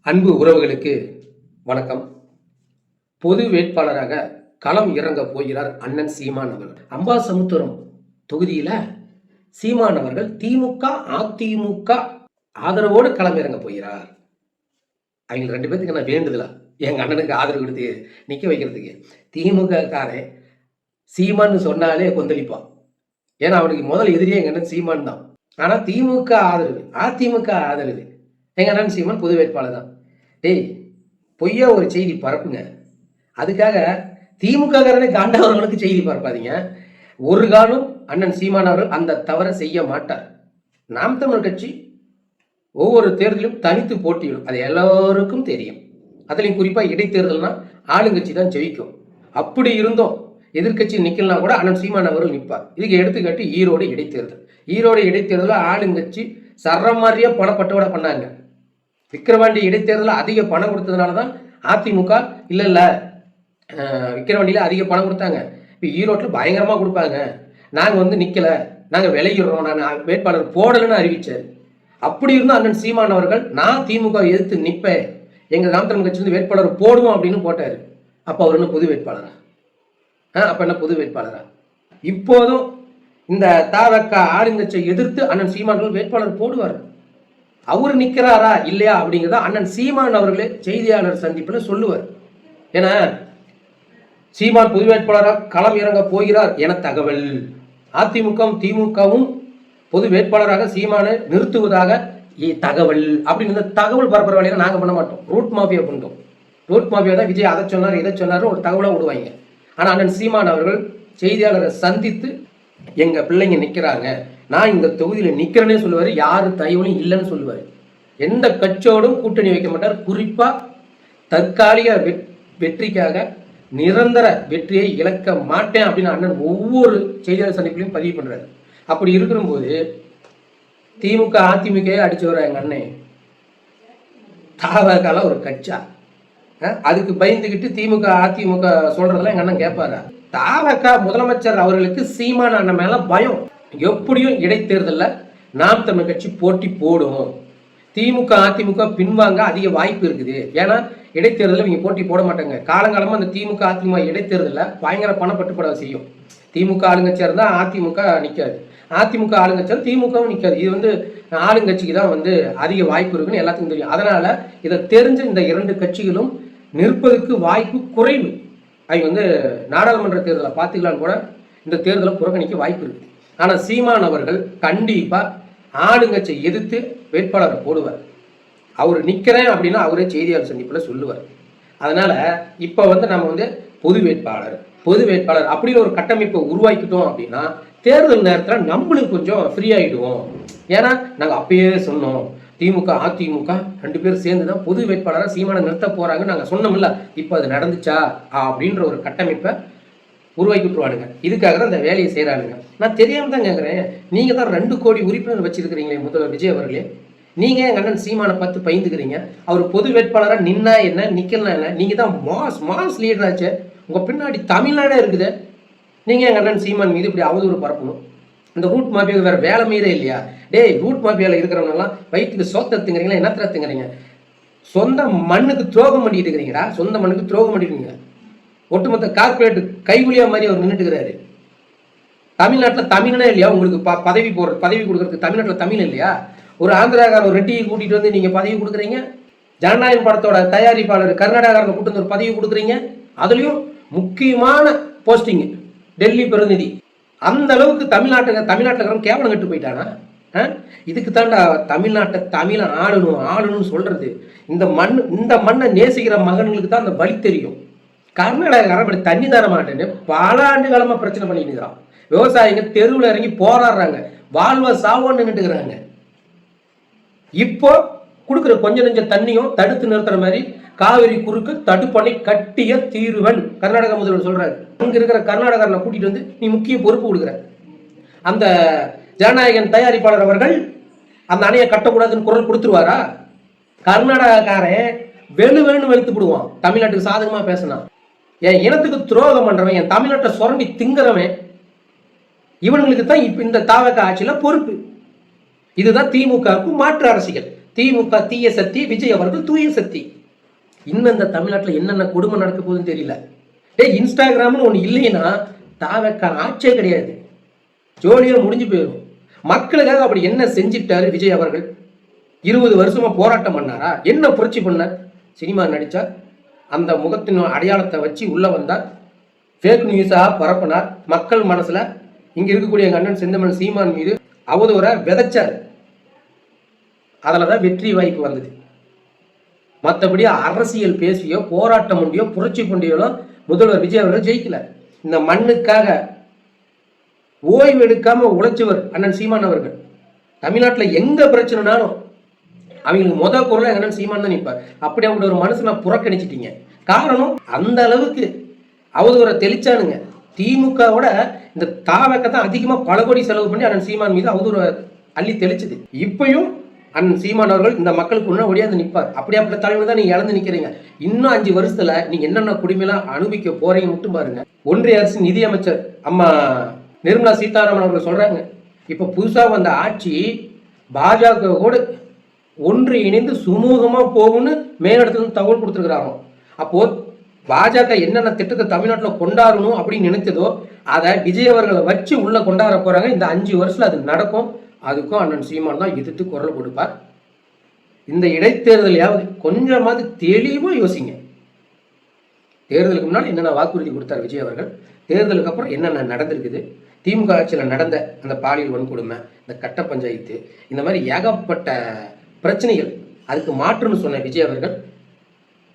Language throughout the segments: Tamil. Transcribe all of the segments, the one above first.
அன்பு உறவுகளுக்கு வணக்கம். பொது வேட்பாளராக களம் இறங்க போகிறார் அண்ணன் சீமான் அவர்கள். அம்பாசமுத்திரம் தொகுதியில சீமான் அவர்கள் திமுக அதிமுக ஆதரவோடு களம் இறங்க போகிறார். அவங்க 2 பேத்துக்கு நான் வேண்டுதலா எங்க அண்ணனுக்கு ஆதரவு கொடுத்து நிக்க வைக்கிறதுக்கு. திமுக காரன் சீமான்னு சொன்னாலே கொந்தளிப்பான். ஏன்னா அவனுக்கு முதல் எதிரியே எங்க அண்ணன் சீமான் தான். ஆனா திமுக ஆதரவு அதிமுக ஆதரவு எங்க அண்ணன் சீமான் பொது வேட்பாளர் தான். டேய், பொய்யா ஒரு செய்தி பரப்புங்க. அதுக்காக திமுக காரனே காண்டவர்களுக்கு செய்தி பரப்பாதீங்க. ஒரு காலம் அண்ணன் சீமான் அவர்கள் அந்த தவறை செய்ய மாட்டார். நாம் தமிழர் கட்சி ஒவ்வொரு தேர்தலும் தனித்து போட்டியிடும், அது எல்லோருக்கும் தெரியும். அதுலையும் குறிப்பா இடைத்தேர்தல்னா ஆளுங்கட்சி தான் ஜெயிக்கும். அப்படி இருந்தோம் எதிர்கட்சி நிக்கலாம் கூட அண்ணன் சீமான் அவர்கள் நிற்பார். இதுக்கு எடுத்துக்காட்டு ஈரோடு இடைத்தேர்தல். ஈரோடு இடைத்தேர்தலில் ஆளுங்கட்சி சரமாரியா பணப்பட்டுவிட பண்ணாங்க. விக்கிரவாண்டி இடைத்தேர்தலில் அதிக பணம் கொடுத்ததுனால தான் அதிமுக இல்ல விக்கிரவாண்டியில அதிக பணம் கொடுத்தாங்க. இப்போ ஈரோட்டில் பயங்கரமா கொடுப்பாங்க. நாங்க நிக்கல, நாங்க விளையிடுறோம், நாங்க வேட்பாளர் போடலன்னு அறிவிச்சாரு. அப்படி இருந்தும் அண்ணன் சீமான் அவர்கள் நான் திமுக எதிர்த்து நிற்பேன், எங்க ராமதன் கட்சி வேட்பாளர் போடுவோம் அப்படின்னு போட்டாரு. அப்ப அவர் என்ன பொது வேட்பாளரா? அப்ப என்ன பொது வேட்பாளரா? இப்போதும் இந்த தவக ஆளுங்கட்சியை எதிர்த்து அண்ணன் சீமான் வேட்பாளர் போடுவார். அவர் நிற்கிறாரா இல்லையா அப்படிங்கிறத அண்ணன் சீமான் அவர்களே செய்தியாளர் சந்திப்பில் சொல்லுவார். ஏன்னா சீமான் பொது வேட்பாளராக களம் இறங்க போகிறார் என தகவல். அதிமுக திமுகவும் பொது வேட்பாளராக சீமானை நிறுத்துவதாக தகவல் அப்படின்னு இந்த தகவல் பரப்புற வேலையை நாங்கள் பண்ண மாட்டோம். ரூட் மாஃபியா பண்ணுறோம். ரூட் மாஃபியா தான் விஜய் அதை சொன்னார் இதை சொன்னார் ஒரு தகவலாக விடுவாங்க. ஆனால் அண்ணன் சீமான் அவர்கள் செய்தியாளரை சந்தித்து எங்க பிள்ளைங்க நிற்கிறாங்க, நான் இந்த தொகுதியில் நிற்கிறேன்னே சொல்லுவார். யாரு தயவுலையும் இல்லைன்னு சொல்லுவார். எந்த கட்சியோடும் கூட்டணி வைக்க மாட்டார். குறிப்பா தற்காலிக வெற்றிக்காக நிரந்தர வெற்றியை இழக்க மாட்டேன் அப்படின்னு அண்ணன் ஒவ்வொரு செய்தியாளர் சந்திப்பிலையும் பதிவு பண்றாரு. அப்படி இருக்கிறபோது திமுக அதிமுக அடிச்சு வர எங்க அண்ணன் தாவகால ஒரு கட்சா, அதுக்கு பயந்துகிட்டு திமுக அதிமுக சொல்றதெல்லாம் எங்க அண்ணன் கேட்பாரா? தாவக முதலமைச்சர் அவர்களுக்கு சீமான் அண்ணன் மேல பயம். எப்படியும் இடைத்தேர்தலில் நாம் தமிழ் கட்சி போட்டி போடும். திமுக அதிமுக பின்வாங்க அதிக வாய்ப்பு இருக்குது. ஏன்னா இடைத்தேர்தலில் இவங்க போட்டி போட மாட்டாங்க. காலங்காலமாக அந்த திமுக அதிமுக இடைத்தேர்தலில் பயங்கர பணப்பட்டுப்பட செய்யும். திமுக ஆளுங்கட்சியாக இருந்தால் அதிமுக நிற்காது, அதிமுக ஆளுங்கட்சியாக திமுகவும் நிற்காது. இது ஆளுங்கட்சிக்கு தான் அதிக வாய்ப்பு இருக்குன்னு எல்லாத்துக்கும் தெரியும். அதனால இதை தெரிஞ்ச இந்த 2 கட்சிகளும் நிற்பதற்கு வாய்ப்பு குறைவு. அவங்க நாடாளுமன்ற தேர்தலை பார்த்துக்கலான்னு கூட இந்த தேர்தலை புறக்கணிக்க வாய்ப்பு இருக்குது. ஆனால் சீமான் அவர்கள் கண்டிப்பா ஆளுங்கட்சியை எதிர்த்து வேட்பாளரை போடுவார். அவர் நிற்கிறேன் அப்படின்னா அவரே செய்தியாளர் சந்திப்பில் சொல்லுவார். அதனால இப்போ நம்ம பொது வேட்பாளர் அப்படின்னு ஒரு கட்டமைப்பை உருவாக்கிட்டோம் அப்படின்னா தேர்தல் நேரத்தில் நம்மளுக்கு கொஞ்சம் ஃப்ரீ ஆகிடுவோம். ஏன்னா நாங்கள் அப்பயே சொன்னோம், திமுக அதிமுக 2 பேரும் சேர்ந்து தான் பொது வேட்பாளராக சீமானை நிறுத்த போறாங்கன்னு நாங்கள் சொன்னோம்ல. இப்போ அது நடந்துச்சா அப்படின்ற ஒரு கட்டமைப்பை உருவாக்கி விட்டுருவானுங்க. இதுக்காக தான் இந்த வேலையை செய்கிறானுங்க. நான் தெரியாம தான் கேட்குறேன், நீங்க தான் 2 கோடி உறுப்பினர் வச்சிருக்கிறீங்களே முதல்வர் விஜய் அவர்களே, நீங்க எங்க அண்ணன் சீமானை பார்த்து பயந்துக்கிறீங்க. அவர் பொது வேட்பாளராக நின்னா என்ன நிக்கலாம் என்ன? நீங்க தான் மாஸ் லீடராச்சு. உங்க பின்னாடி தமிழ்நாடே இருக்குது. நீங்க எங்க அண்ணன் சீமான் மீது இப்படி அவதூறு பரப்பணும். இந்த ரூட் மாஃபியா வேற வேலை மீறே இல்லையா? டேய், ரூட் மாஃபியாவில் இருக்கிறவங்கலாம் வயிற்றுக்கு சோத்த திங்குறீங்களா, என்னத்திர திங்குறீங்க? சொந்த மண்ணுக்கு துரோகம் பண்ணிட்டு இருக்கிறீங்களா? சொந்த மண்ணுக்கு துரோகம் பண்ணிருக்கீங்க. ஒட்டுமொத்த கார்பரேட் கைகுலியா மாதிரி அவர் நின்றுட்டுக்கிறாரு. தமிழ்நாட்டில் தமிழனே இல்லையா? உங்களுக்கு பதவி கொடுக்கறதுக்கு தமிழ்நாட்டில் தமிழ் இல்லையா? ஒரு ஆந்திராக்காரன் ஒரு ரெட்டியை கூட்டிட்டு வந்து நீங்க பதவி கொடுக்குறீங்க. ஜனநாயகம் படத்தோட தயாரிப்பாளர் கர்நாடகாரனை கூட்டு வந்து ஒரு பதவி கொடுக்குறீங்க. அதுலயும் முக்கியமான போஸ்டிங் டெல்லி பிரதிநிதி. அந்த அளவுக்கு தமிழ்நாட்டில் கேவலம் கட்டு போயிட்டானா? இதுக்கு தாண்டா தமிழ்நாட்டை தமிழ ஆளணும்னு சொல்றது. இந்த மண்ணை நேசிக்கிற மகன்களுக்கு தான் அந்த வழி தெரியும். கர்நாடகாரன் தண்ணி தர மாட்டேன்னு பல ஆண்டு காலமா பிரச்சனை பண்ணிட்டு இருக்கிறான். விவசாயிங்க தெருவில் இறங்கி போராடுறாங்க, வாழ்வ சாவோன்னு நின்றுக்கிறாங்க. இப்போ கொடுக்குற கொஞ்ச நெஞ்ச தண்ணியும் தடுத்து நிறுத்துற மாதிரி காவிரி குறுக்கு தடுப்பணை கட்டிய தீர்வன் கர்நாடக முதல்வர் சொல்றாரு. அங்க இருக்கிற கர்நாடகாரனை கூட்டிட்டு வந்து நீ முக்கிய பொறுப்பு கொடுக்குற. அந்த ஜனநாயகன் தயாரிப்பாளர் அவர்கள் அந்த அணையை கட்டக்கூடாதுன்னு குரல் கொடுத்துருவாரா? கர்நாடகாக்காரன் வெளுன்னு வெளுத்து விடுவான் தமிழ்நாட்டுக்கு சாதகமா பேசினா. என் இனத்துக்கு துரோகம் பண்றவன், என் தமிழ்நாட்டை சுரண்டி திங்கிறவன், இவனுங்களுக்கு தான் இப்ப இந்த தாவக ஆட்சியில பொறுப்பு. இதுதான் திமுகவுக்கு மாற்று அரசியல். திமுக தீய சக்தி, விஜய் அவர்கள் தூய சக்தி. இன்னும் இந்த தமிழ்நாட்டில் என்னென்ன கொடுமை நடக்க போகுதுன்னு தெரியல. இன்ஸ்டாகிராம்னு ஒன்று இல்லைன்னா தாவக்க ஆட்சியே கிடையாது, ஜோலியாக முடிஞ்சு போயிடும். மக்களுக்காக அப்படி என்ன செஞ்சிட்டாரு விஜய் அவர்கள்? 20 வருஷமா போராட்டம் பண்ணாரா? என்ன புரட்சி பண்ணார்? சினிமா நடிச்சா அந்த முகத்தின் அடையாளத்தை வச்சு உள்ள வந்தார், ஃபேக் நியூஸாக பரப்பினார். மக்கள் மனசுல இங்க இருக்கக்கூடிய எங்க அண்ணன் செந்தமிழ் சீமான் மீது அவதூற விதைச்சார். அதில் தான் வெற்றி வாய்ப்பு வந்தது. மற்றபடி அரசியல் பேசியோ போராட்டம் பண்ணியோ புரட்சி பண்ணியோ முதல்வர் விஜய் அவர்கள் ஜெயிக்கல. இந்த மண்ணுக்காக ஓய்வு எடுக்காம உழைச்சவர் அண்ணன் சீமான் அவர்கள். தமிழ்நாட்டில் எங்க பிரச்சனைனாலும் அவங்களுக்கு முதல் குரல எங்க அண்ணன் சீமான் தான் நிற்பார். அப்படி அவங்க ஒரு மனசுல புறக்கணிச்சிட்டீங்க. காரணம் அந்த அளவுக்கு அவதூற தெளிச்சானுங்க. திமுகவோட இந்த தாவக்க தான் அதிகமாக பல கோடி செலவு பண்ணி அண்ணன் சீமான் மீது அவதூற அள்ளி தெளிச்சுது. இப்பயும் அண்ணன் சீமான் அவர்கள் இந்த மக்களுக்கு முன்னாடி ஒடியாந்து நிற்பார். அப்படியாப்பட்ட தலைவர் தான் நீங்க இழந்து நிற்கிறீங்க. இன்னும் 5 வருஷத்துல நீங்க என்னென்ன குடிமையெல்லாம் அனுபவிக்க போறீங்க மட்டும் பாருங்க. ஒன்றிய அரசு நிதியமைச்சர் அம்மா நிர்மலா சீதாராமன் அவர்கள் சொல்றாங்க, இப்ப புதுசா வந்த ஆட்சி பாஜக கூட ஒன்று இணைந்து சுமூகமா போகும்னு மேலிடத்துல தகவல் கொடுத்துருக்கிறாங்க. அப்போ பாஜக என்னென்ன திட்டத்தை தமிழ்நாட்டில் கொண்டாடணும் அப்படின்னு நினைத்ததோ அதை விஜய் அவர்களை வச்சு உள்ள கொண்டாட போறாங்க. இந்த 5 வருஷத்துல அது நடக்கும். அதுக்கும் அண்ணன் சீமான் தான் எதிர்த்து குரல் கொடுப்பார். இந்த இடைத்தேர்தலையாவது கொஞ்சமாவது தெளிவா யோசிங்க. தேர்தலுக்கு முன்னால் என்னென்ன வாக்குறுதி கொடுத்தார் விஜய் அவர்கள், தேர்தலுக்கு அப்புறம் என்னென்ன நடந்திருக்குது, திமுக ஆட்சியில் நடந்த அந்த பாலியல் வன்கொடுமை, இந்த கட்ட பஞ்சாயத்து, இந்த மாதிரி ஏகப்பட்ட பிரச்சனைகள், அதுக்கு மாற்றுன்னு சொன்ன விஜய் அவர்கள்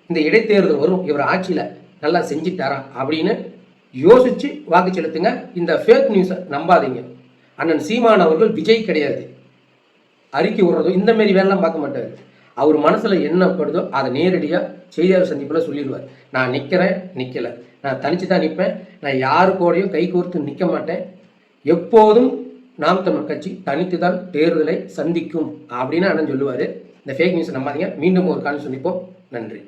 இந்த இடைத்தேர்தல் வரும் இவர் ஆட்சியில் நல்லா செஞ்சிட்டாரா அப்படின்னு யோசிச்சு வாக்கு செலுத்துங்க. இந்த ஃபேக் நியூஸை நம்பாதீங்க. அண்ணன் சீமான் அவர்கள் விஜய் கிடையாது. அறிக்கை விடுறதோ இந்த மாரி வேலைலாம் பார்க்க மாட்டார். அவர் மனசுல என்ன படுதோ அதை நேரடியாக செய்தியாளர் சந்திப்பில் சொல்லிடுவார். நான் நிற்கிறேன், நிற்கலை, நான் தனிச்சு தான் நிற்பேன், நான் யாரு கூடயும் கை கோர்த்து நிற்க மாட்டேன், எப்போதும் நாம் தமிழ் கட்சி தனித்து தான் தேர்தலை சந்திக்கும் அப்படின்னு அண்ணன் சொல்லுவார். இந்த ஃபேக் நியூஸை நம்பாதீங்க. மீண்டும் ஒரு காலம் சந்திப்போம். நன்றி.